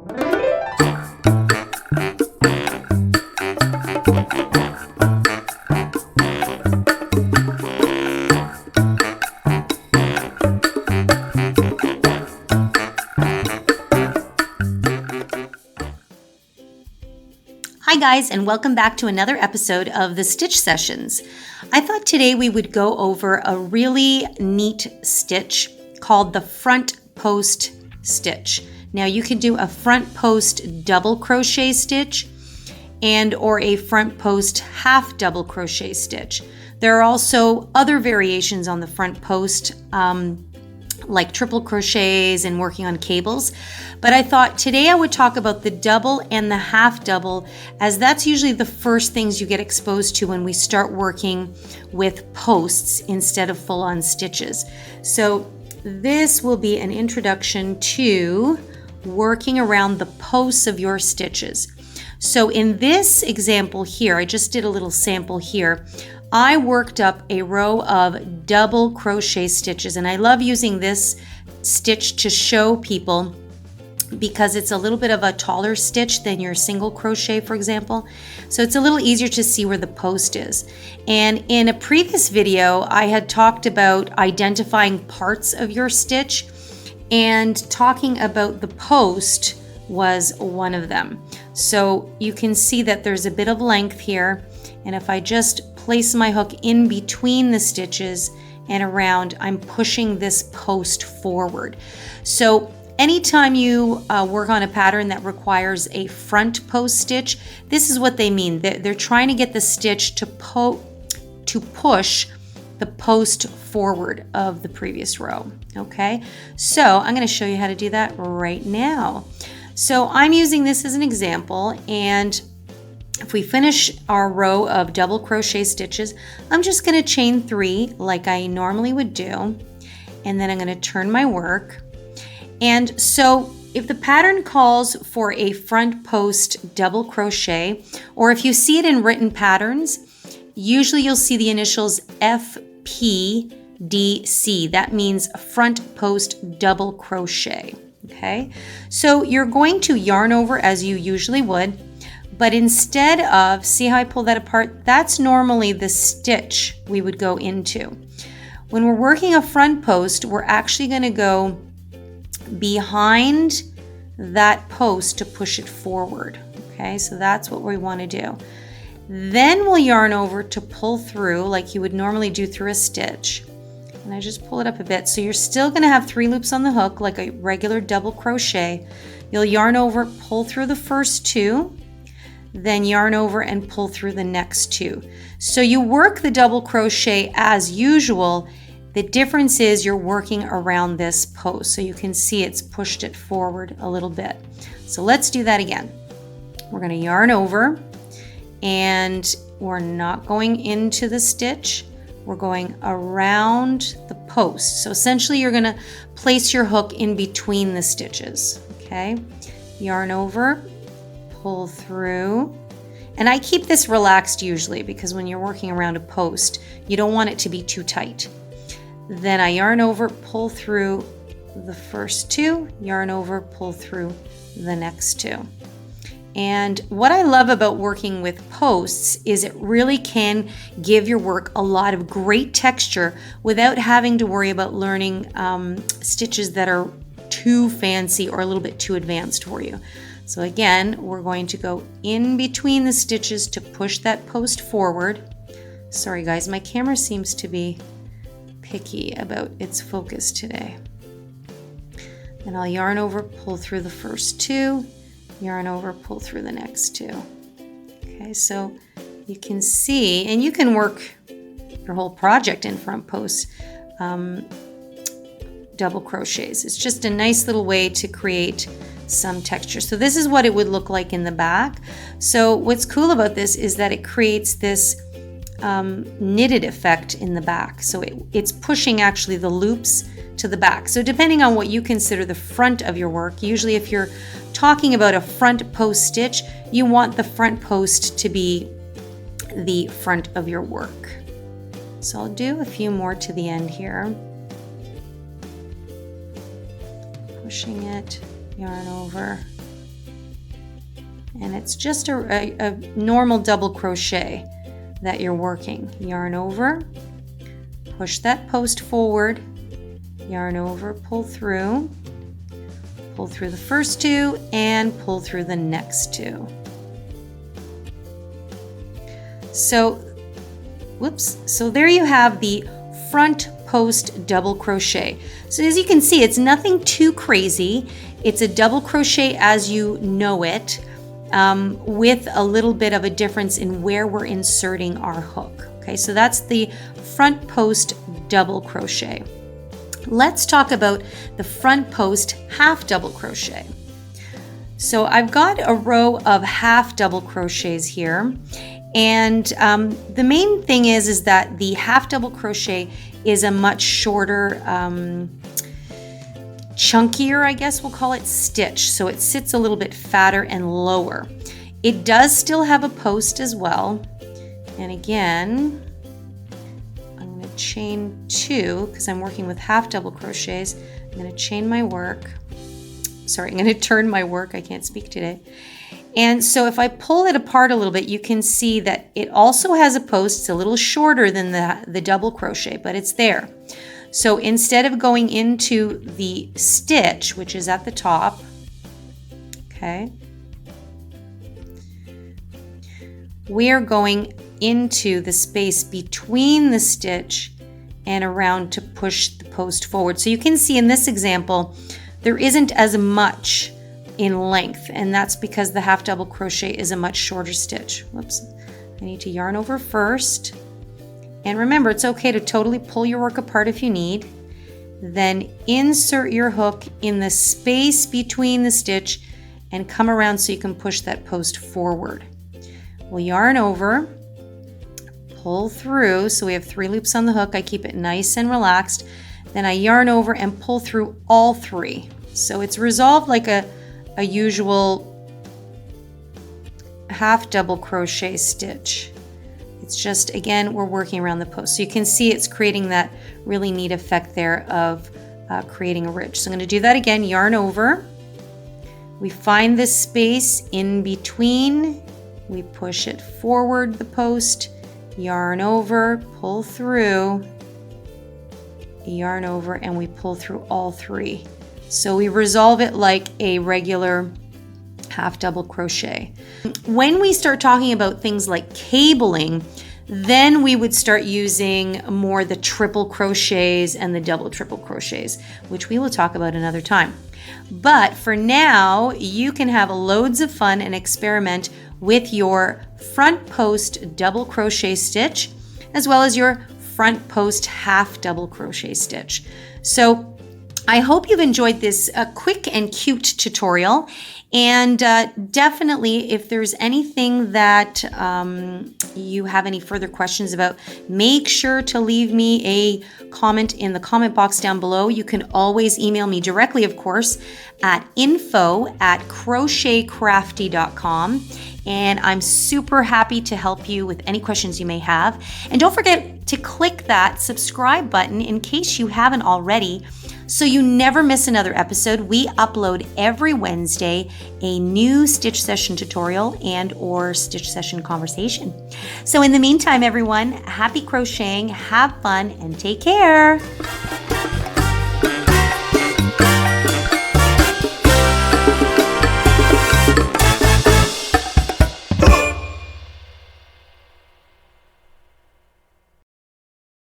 Hi guys, and welcome back to another episode of the Stitch Sessions. I thought today we would go over a really neat stitch called the front post stitch. Now you can do a front post double crochet stitch and or a front post half double crochet stitch. There are also other variations on the front post, like triple crochets and working on cables. But I thought today I would talk about the double and the half double, as that's usually the first things you get exposed to when we start working with posts instead of full-on stitches. So this will be an introduction to working around the posts of your stitches. So in this example here, I just did a little sample here. I worked up a row of double crochet stitches, and I love using this stitch to show people because it's a little bit of a taller stitch than your single crochet, for example. So it's a little easier to see where the post is. And in a previous video, I had talked about identifying parts of your stitch, and talking about the post was one of them. So you can see that there's a bit of length here, and if I just place my hook in between the stitches and around, I'm pushing this post forward. So anytime you work on a pattern that requires a front post stitch, this is what they mean. They're trying to get the stitch to push the post forward of the previous row. Okay, so I'm going to show you how to do that right now. So I'm using this as an example, and if we finish our row of double crochet stitches, I'm just going to chain 3 like I normally would do, and then I'm going to turn my work. And so if the pattern calls for a front post double crochet, or if you see it in written patterns, usually you'll see the initials FPDC. That means front post double crochet. Okay, so you're going to yarn over as you usually would, but instead of, see how I pull that apart? That's normally the stitch we would go into. When we're working a front post, we're actually going to go behind that post to push it forward. Okay, so that's what we want to do. Then we'll yarn over to pull through like you would normally do through a stitch. And I just pull it up a bit. So you're still going to have 3 loops on the hook like a regular double crochet. You'll yarn over, pull through the first 2, then yarn over and pull through the next 2. So you work the double crochet as usual. The difference is you're working around this post. So you can see it's pushed it forward a little bit. So let's do that again. We're going to yarn over, and we're not going into the stitch. We're going around the post. So essentially you're going to place your hook in between the stitches. Okay, yarn over, pull through. And I keep this relaxed usually because when you're working around a post, you don't want it to be too tight. Then I yarn over, pull through the first 2, yarn over, pull through the next 2. And what I love about working with posts is it really can give your work a lot of great texture without having to worry about learning stitches that are too fancy or a little bit too advanced for you. So again, we're going to go in between the stitches to push that post forward. Sorry guys, my camera seems to be picky about its focus today. And I'll yarn over, pull through the first 2, yarn over, pull through the next 2. Okay, so you can see, and you can work your whole project in front post double crochets. It's just a nice little way to create some texture. So this is what it would look like in the back. So what's cool about this is that it creates this knitted effect in the back. So it's pushing actually the loops to the back. So depending on what you consider the front of your work, usually if you're talking about a front post stitch, you want the front post to be the front of your work. So I'll do a few more to the end here. Pushing it, yarn over, And it's just a normal double crochet that you're working. Yarn over, push that post forward, yarn over, pull through the first two, and pull through the next two. So, whoops, so there you have the front post double crochet. So as you can see, it's nothing too crazy. It's a double crochet as you know it, with a little bit of a difference in where we're inserting our hook. Okay, so that's the front post double crochet. Let's talk about the front post half double crochet. So I've got a row of half double crochets here, and the main thing is that the half double crochet is a much shorter, chunkier, I guess we'll call it, stitch. So it sits a little bit fatter and lower. It does still have a post as well. And again, I'm going to chain 2 because I'm working with half double crochets. I'm going to chain my work. Sorry, I'm going to turn my work. I can't speak today. And so if I pull it apart a little bit, you can see that it also has a post. It's a little shorter than the double crochet, but it's there. So instead of going into the stitch, which is at the top, okay, we're going into the space between the stitch and around to push the post forward. So you can see in this example, there isn't as much in length, and that's because the half double crochet is a much shorter stitch. Whoops, I need to yarn over first. And remember, it's okay to totally pull your work apart if you need. Then insert your hook in the space between the stitch and come around so you can push that post forward. We'll yarn over, pull through. So we have 3 loops on the hook. I keep it nice and relaxed. Then I yarn over and pull through all 3. So it's resolved like a usual half double crochet stitch. It's just, again, we're working around the post. So you can see it's creating that really neat effect there of creating a ridge. So I'm going to do that again, yarn over. We find this space in between. We push it forward, the post, yarn over, pull through, yarn over, and we pull through all 3. So we resolve it like a regular half double crochet. When we start talking about things like cabling, then we would start using more the triple crochets and the double triple crochets, which we will talk about another time. But for now, you can have loads of fun and experiment with your front post double crochet stitch, as well as your front post half double crochet stitch. So I hope you've enjoyed this quick and cute tutorial. And definitely, if there's anything that you have any further questions about, make sure to leave me a comment in the comment box down below. You can always email me directly, of course, at info@crochetcrafty.com. And I'm super happy to help you with any questions you may have. And don't forget to click that subscribe button in case you haven't already, so you never miss another episode. We upload every Wednesday a new stitch session tutorial and or stitch session conversation. So in the meantime, everyone, happy crocheting, have fun, and take care.